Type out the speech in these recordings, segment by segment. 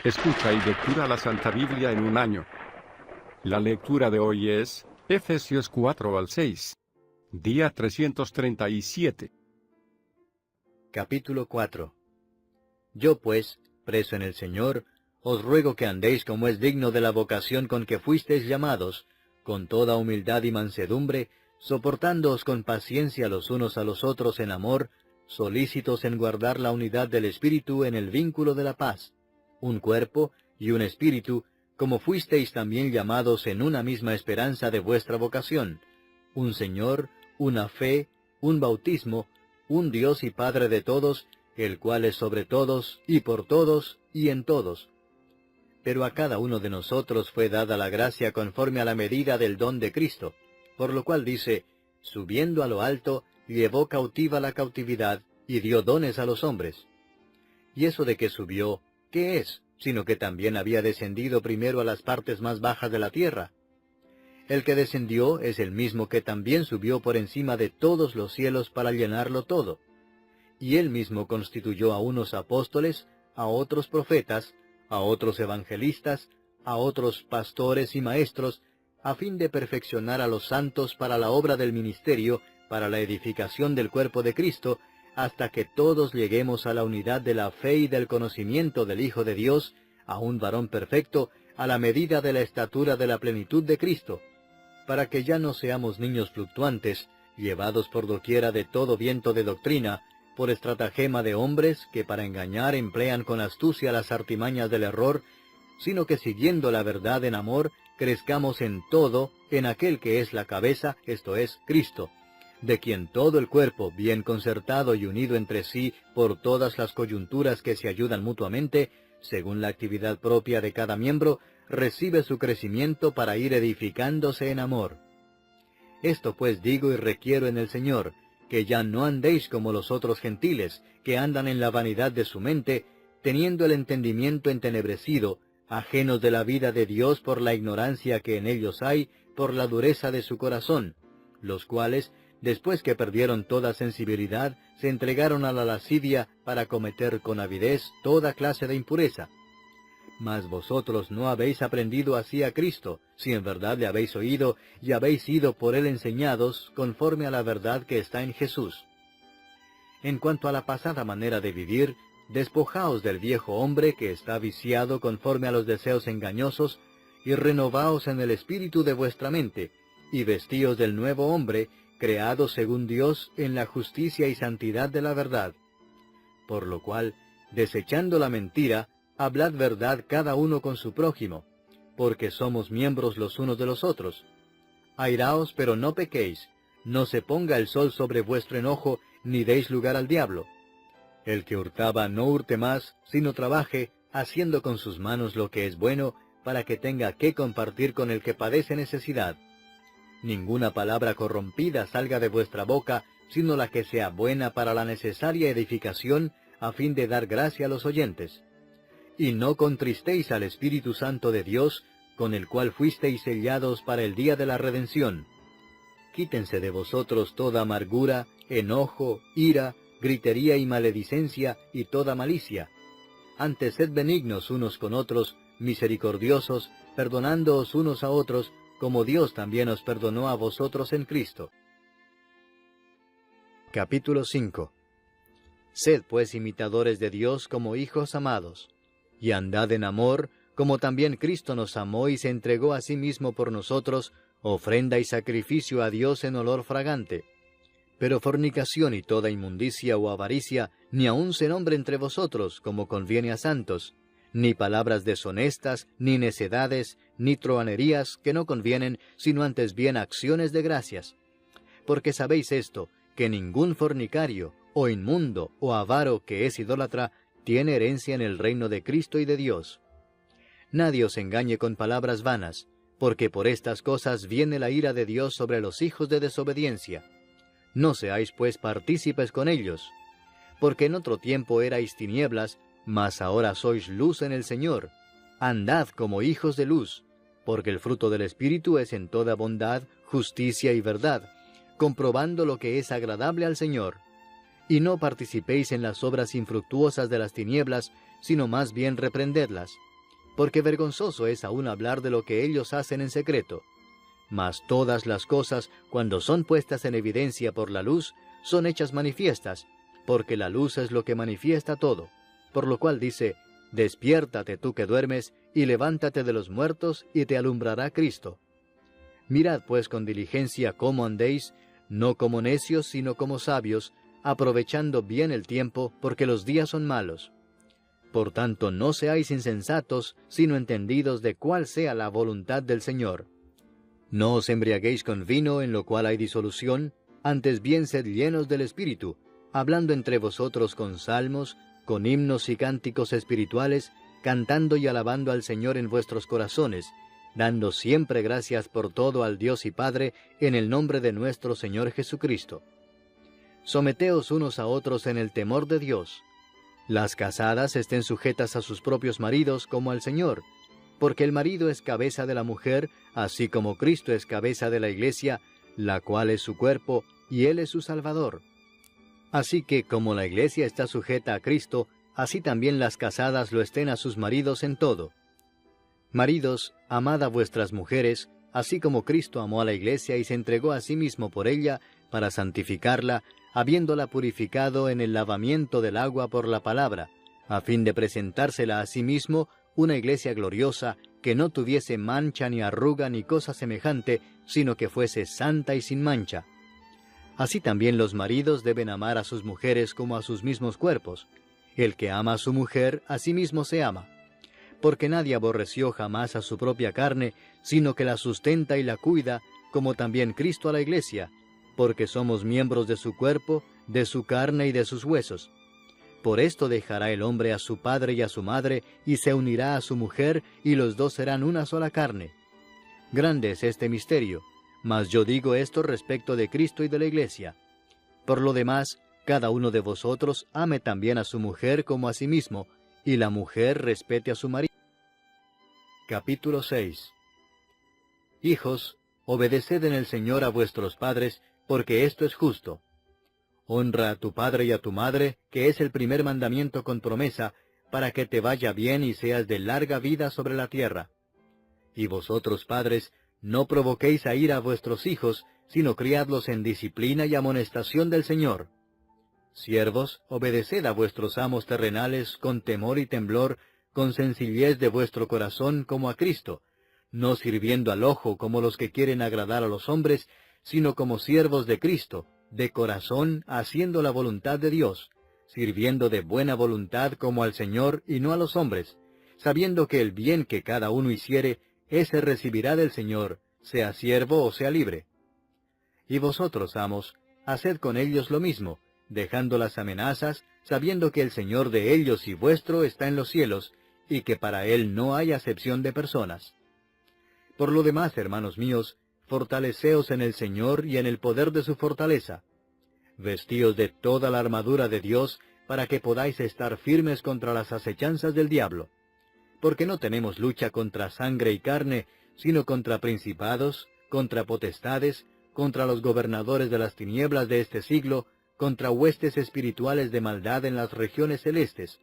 Escucha y lectura la Santa Biblia en un año. La lectura de hoy es Efesios 4 al 6, día 337. Capítulo 4. Yo pues, preso en el Señor, os ruego que andéis como es digno de la vocación con que fuisteis llamados, con toda humildad y mansedumbre, soportándoos con paciencia los unos a los otros en amor, solícitos en guardar la unidad del Espíritu en el vínculo de la paz, un cuerpo y un espíritu, como fuisteis también llamados en una misma esperanza de vuestra vocación, un Señor, una fe, un bautismo, un Dios y Padre de todos, el cual es sobre todos, y por todos, y en todos. Pero a cada uno de nosotros fue dada la gracia conforme a la medida del don de Cristo, por lo cual dice, subiendo a lo alto, llevó cautiva la cautividad, y dio dones a los hombres. Y eso de que subió, ¿qué es? Sino que también había descendido primero a las partes más bajas de la tierra. El que descendió es el mismo que también subió por encima de todos los cielos para llenarlo todo. Y él mismo constituyó a unos apóstoles, a otros profetas, a otros evangelistas, a otros pastores y maestros, a fin de perfeccionar a los santos para la obra del ministerio, para la edificación del cuerpo de Cristo, hasta que todos lleguemos a la unidad de la fe y del conocimiento del Hijo de Dios, a un varón perfecto, a la medida de la estatura de la plenitud de Cristo, para que ya no seamos niños fluctuantes, llevados por doquiera de todo viento de doctrina, por estratagema de hombres que para engañar emplean con astucia las artimañas del error, sino que siguiendo la verdad en amor, crezcamos en todo en aquel que es la cabeza, esto es, Cristo, de quien todo el cuerpo, bien concertado y unido entre sí por todas las coyunturas que se ayudan mutuamente, según la actividad propia de cada miembro, recibe su crecimiento para ir edificándose en amor. Esto pues digo y requiero en el Señor, que ya no andéis como los otros gentiles, que andan en la vanidad de su mente, teniendo el entendimiento entenebrecido, ajenos de la vida de Dios por la ignorancia que en ellos hay, por la dureza de su corazón, los cuales, después que perdieron toda sensibilidad, se entregaron a la lascivia para cometer con avidez toda clase de impureza. Mas vosotros no habéis aprendido así a Cristo, si en verdad le habéis oído y habéis sido por él enseñados, conforme a la verdad que está en Jesús. En cuanto a la pasada manera de vivir, despojaos del viejo hombre que está viciado conforme a los deseos engañosos, y renovaos en el espíritu de vuestra mente, y vestíos del nuevo hombre, creado según Dios en la justicia y santidad de la verdad. Por lo cual, desechando la mentira, hablad verdad cada uno con su prójimo, porque somos miembros los unos de los otros. Airaos, pero no pequéis, no se ponga el sol sobre vuestro enojo, ni deis lugar al diablo. El que hurtaba no hurte más, sino trabaje, haciendo con sus manos lo que es bueno, para que tenga que compartir con el que padece necesidad. Ninguna palabra corrompida salga de vuestra boca, sino la que sea buena para la necesaria edificación, a fin de dar gracia a los oyentes. Y no contristéis al Espíritu Santo de Dios, con el cual fuisteis sellados para el día de la redención. Quítense de vosotros toda amargura, enojo, ira, gritería y maledicencia, y toda malicia. Antes sed benignos unos con otros, misericordiosos, perdonándoos unos a otros, como Dios también os perdonó a vosotros en Cristo. Capítulo 5. Sed pues imitadores de Dios como hijos amados, y andad en amor, como también Cristo nos amó y se entregó a sí mismo por nosotros, ofrenda y sacrificio a Dios en olor fragante. Pero fornicación y toda inmundicia o avaricia, ni aun se nombre entre vosotros, como conviene a santos, ni palabras deshonestas, ni necedades, ni truhanerías que no convienen, sino antes bien acciones de gracias. Porque sabéis esto, que ningún fornicario, o inmundo, o avaro que es idólatra, tiene herencia en el reino de Cristo y de Dios. Nadie os engañe con palabras vanas, porque por estas cosas viene la ira de Dios sobre los hijos de desobediencia. No seáis pues partícipes con ellos, porque en otro tiempo erais tinieblas, mas ahora sois luz en el Señor. Andad como hijos de luz, porque el fruto del Espíritu es en toda bondad, justicia y verdad, comprobando lo que es agradable al Señor. Y no participéis en las obras infructuosas de las tinieblas, sino más bien reprendedlas, porque vergonzoso es aún hablar de lo que ellos hacen en secreto. Mas todas las cosas, cuando son puestas en evidencia por la luz, son hechas manifiestas, porque la luz es lo que manifiesta todo. Por lo cual dice, despiértate tú que duermes, y levántate de los muertos, y te alumbrará Cristo. Mirad pues con diligencia cómo andéis, no como necios, sino como sabios, aprovechando bien el tiempo, porque los días son malos. Por tanto, no seáis insensatos, sino entendidos de cuál sea la voluntad del Señor. No os embriaguéis con vino, en lo cual hay disolución, antes bien sed llenos del Espíritu, hablando entre vosotros con salmos, con himnos y cánticos espirituales, cantando y alabando al Señor en vuestros corazones, dando siempre gracias por todo al Dios y Padre, en el nombre de nuestro Señor Jesucristo. Someteos unos a otros en el temor de Dios. Las casadas estén sujetas a sus propios maridos como al Señor, porque el marido es cabeza de la mujer, así como Cristo es cabeza de la Iglesia, la cual es su cuerpo, y Él es su Salvador. Así que, como la Iglesia está sujeta a Cristo, así también las casadas lo estén a sus maridos en todo. Maridos, amad a vuestras mujeres, así como Cristo amó a la Iglesia y se entregó a sí mismo por ella, para santificarla, habiéndola purificado en el lavamiento del agua por la palabra, a fin de presentársela a sí mismo una iglesia gloriosa, que no tuviese mancha ni arruga ni cosa semejante, sino que fuese santa y sin mancha. Así también los maridos deben amar a sus mujeres como a sus mismos cuerpos. El que ama a su mujer, a sí mismo se ama. Porque nadie aborreció jamás a su propia carne, sino que la sustenta y la cuida, como también Cristo a la iglesia, porque somos miembros de su cuerpo, de su carne y de sus huesos. Por esto dejará el hombre a su padre y a su madre, y se unirá a su mujer, y los dos serán una sola carne. Grande es este misterio, mas yo digo esto respecto de Cristo y de la Iglesia. Por lo demás, cada uno de vosotros ame también a su mujer como a sí mismo, y la mujer respete a su marido. Capítulo 6. Hijos, obedeced en el Señor a vuestros padres, porque esto es justo. Honra a tu padre y a tu madre, que es el primer mandamiento con promesa, para que te vaya bien y seas de larga vida sobre la tierra. Y vosotros, padres, no provoquéis a ira a vuestros hijos, sino criadlos en disciplina y amonestación del Señor. Siervos, obedeced a vuestros amos terrenales con temor y temblor, con sencillez de vuestro corazón como a Cristo, no sirviendo al ojo como los que quieren agradar a los hombres, sino como siervos de Cristo, de corazón haciendo la voluntad de Dios, sirviendo de buena voluntad como al Señor y no a los hombres, sabiendo que el bien que cada uno hiciere, ese recibirá del Señor, sea siervo o sea libre. Y vosotros, amos, haced con ellos lo mismo, dejando las amenazas, sabiendo que el Señor de ellos y vuestro está en los cielos, y que para Él no hay acepción de personas. Por lo demás, hermanos míos, fortaleceos en el Señor y en el poder de su fortaleza. Vestíos de toda la armadura de Dios, para que podáis estar firmes contra las acechanzas del diablo. Porque no tenemos lucha contra sangre y carne, sino contra principados, contra potestades, contra los gobernadores de las tinieblas de este siglo, contra huestes espirituales de maldad en las regiones celestes.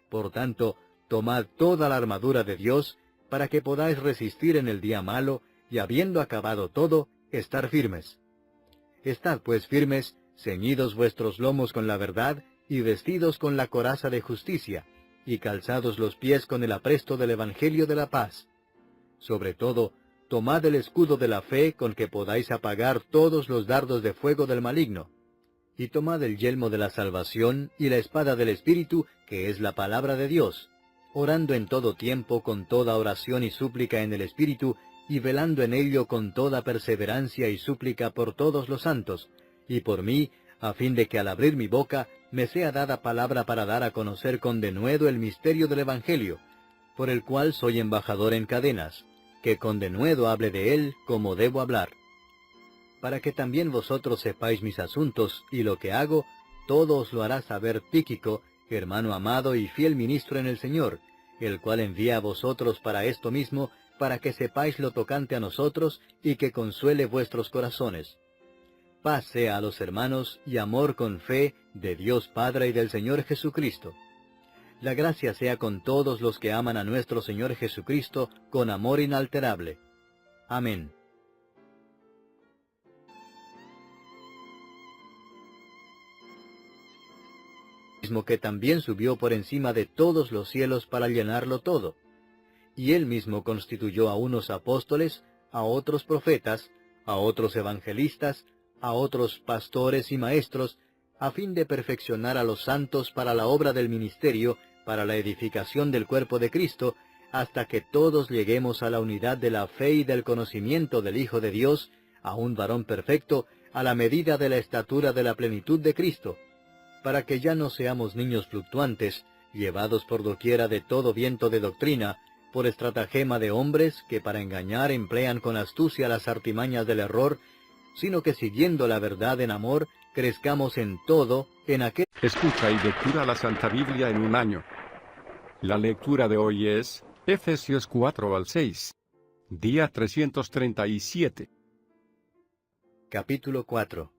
Por tanto, tomad toda la armadura de Dios, para que podáis resistir en el día malo, y habiendo acabado todo, estar firmes. Estad pues firmes, ceñidos vuestros lomos con la verdad, y vestidos con la coraza de justicia, y calzados los pies con el apresto del Evangelio de la paz. Sobre todo, tomad el escudo de la fe con que podáis apagar todos los dardos de fuego del maligno. Y tomad el yelmo de la salvación y la espada del Espíritu, que es la palabra de Dios, orando en todo tiempo con toda oración y súplica en el Espíritu, y velando en ello con toda perseverancia y súplica por todos los santos, y por mí, a fin de que al abrir mi boca me sea dada palabra para dar a conocer con denuedo el misterio del Evangelio, por el cual soy embajador en cadenas, que con denuedo hable de él como debo hablar. Para que también vosotros sepáis mis asuntos y lo que hago, todo os lo hará saber Tíquico, hermano amado y fiel ministro en el Señor, el cual envía a vosotros para esto mismo, para que sepáis lo tocante a nosotros y que consuele vuestros corazones. Paz sea a los hermanos y amor con fe de Dios Padre y del Señor Jesucristo. La gracia sea con todos los que aman a nuestro Señor Jesucristo con amor inalterable. Amén. Mismo que también subió por encima de todos los cielos para llenarlo todo. Y él mismo constituyó a unos apóstoles, a otros profetas, a otros evangelistas, a otros pastores y maestros, a fin de perfeccionar a los santos para la obra del ministerio, para la edificación del cuerpo de Cristo, hasta que todos lleguemos a la unidad de la fe y del conocimiento del Hijo de Dios, a un varón perfecto, a la medida de la estatura de la plenitud de Cristo, para que ya no seamos niños fluctuantes, llevados por doquiera de todo viento de doctrina, por estratagema de hombres que para engañar emplean con astucia las artimañas del error, sino que siguiendo la verdad en amor, crezcamos en todo, en aquel... Escucha y lectura la Santa Biblia en un año. La lectura de hoy es Efesios 4 al 6, día 337. Capítulo 4.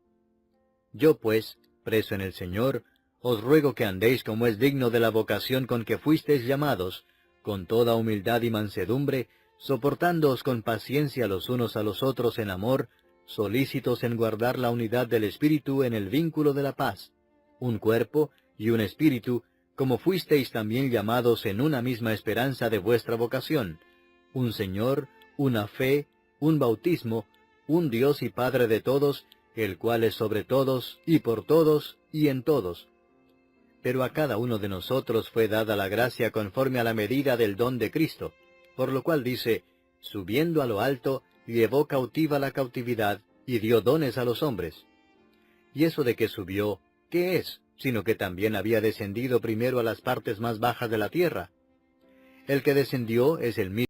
Yo pues, preso en el Señor, os ruego que andéis como es digno de la vocación con que fuisteis llamados, con toda humildad y mansedumbre, soportándoos con paciencia los unos a los otros en amor, solícitos en guardar la unidad del Espíritu en el vínculo de la paz, un cuerpo y un espíritu, como fuisteis también llamados en una misma esperanza de vuestra vocación, un Señor, una fe, un bautismo, un Dios y Padre de todos, el cual es sobre todos, y por todos, y en todos. Pero a cada uno de nosotros fue dada la gracia conforme a la medida del don de Cristo, por lo cual dice, subiendo a lo alto, llevó cautiva la cautividad, y dio dones a los hombres. Y eso de que subió, ¿qué es? Sino que también había descendido primero a las partes más bajas de la tierra. El que descendió es el mismo